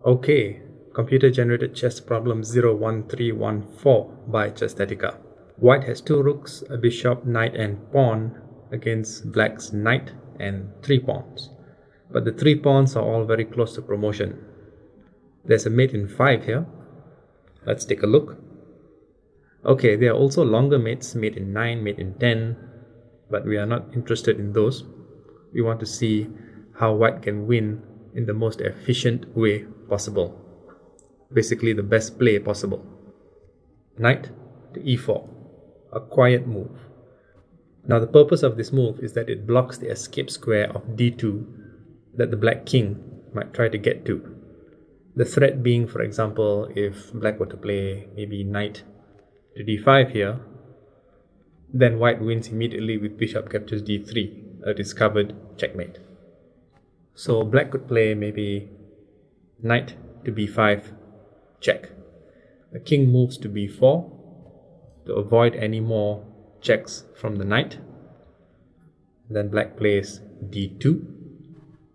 Okay, computer-generated chess problem 01314 by Chesthetica. White has 2 rooks, a bishop, knight and pawn against black's knight and 3 pawns. But the 3 pawns are all very close to promotion. There's a mate in 5 here. Let's take a look. Okay, there are also longer mates, mate in 9, mate in 10, but we are not interested in those. We want to see how white can win in the most efficient way possible. Basically the best play possible. Knight to e4, a quiet move. Now the purpose of this move is that it blocks the escape square of d2 that the black king might try to get to. The threat being, for example, if black were to play maybe knight to d5 here, then white wins immediately with bishop captures d3, a discovered checkmate. So black could play maybe knight to b5, check. The king moves to b4 to avoid any more checks from the knight. Then black plays d2.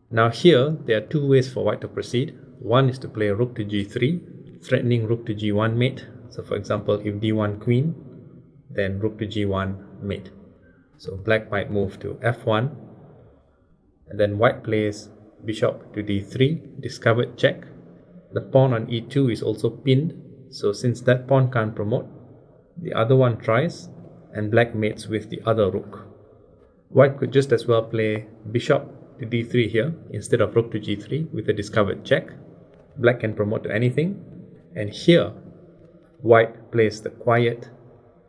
Now here, there are 2 ways for white to proceed. One is to play rook to g3, threatening rook to g1 mate. So for example, if d1 queen, then rook to g1 mate. So black might move to f1, and then white plays bishop to d3, discovered check. The pawn on e2 is also pinned, so since that pawn can't promote, the other one tries, and black mates with the other rook. White could just as well play bishop to d3 here instead of rook to g3 with a discovered check. Black can promote to anything, and here white plays the quiet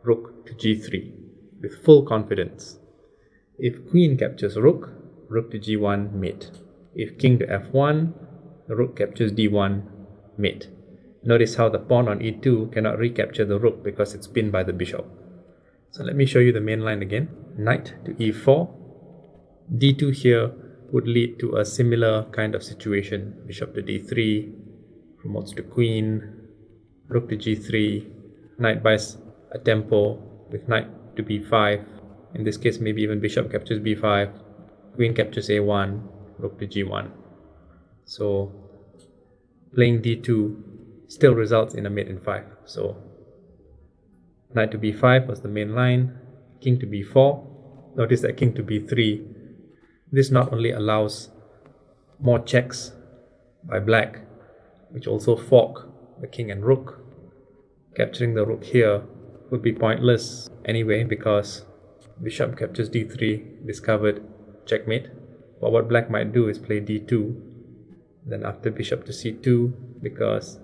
rook to g3 with full confidence. If queen captures rook, rook to g1 mate. If king to f1, the rook captures d1 mate. Notice how the pawn on e2 cannot recapture the rook because it's pinned by the bishop. So let me show you the main line again. Knight to e4. d2 here would lead to a similar kind of situation. Bishop to d3, promotes to queen, rook to g3, knight buys a tempo with knight to b5. In this case, maybe even bishop captures b5, queen captures a1, rook to g1. So playing d2 still results in a mate in 5. So knight to b5 was the main line, king to b4. Notice that king to b3, this not only allows more checks by black, which also fork the king and rook. Capturing the rook here would be pointless anyway because bishop captures d3, discovered checkmate. But what black might do is play d2, then after bishop to c2, because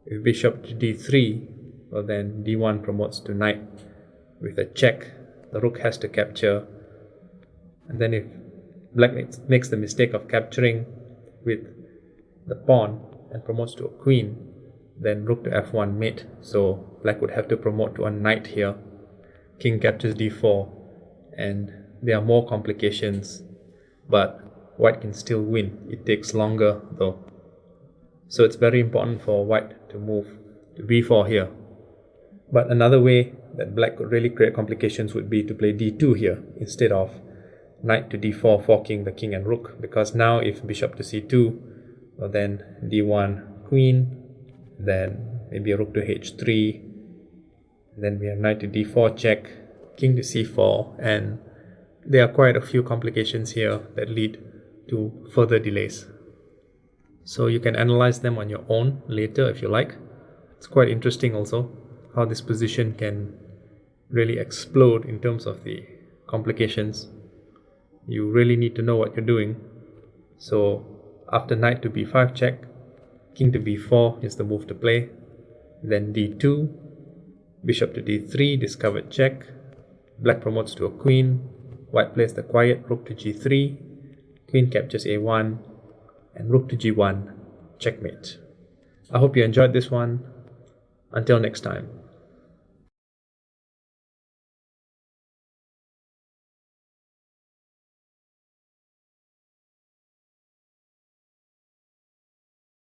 if bishop to d3, well then d1 promotes to knight with a check. The rook has to capture, and then if black makes the mistake of capturing with the pawn and promotes to a queen, then rook to f1 mate. So black would have to promote to a knight here. King captures d4, and there are more complications, but white can still win. It takes longer though. So it's very important for white to move to b4 here. But another way that black could really create complications would be to play d2 here instead of knight to d4 forking the king and rook, because now if bishop to c2, well then d1 queen, then maybe a rook to h3, then we have knight to d4 check, king to c4, and there are quite a few complications here that lead to further delays. So you can analyze them on your own later if you like. It's quite interesting also how this position can really explode in terms of the complications. You really need to know what you're doing. So after knight to b5 check, king to b4 is the move to play. Then d2, bishop to d3, discovered check. Black promotes to a queen. White plays the quiet rook to g3. Queen captures a1, and rook to g1, checkmate. I hope you enjoyed this one. Until next time.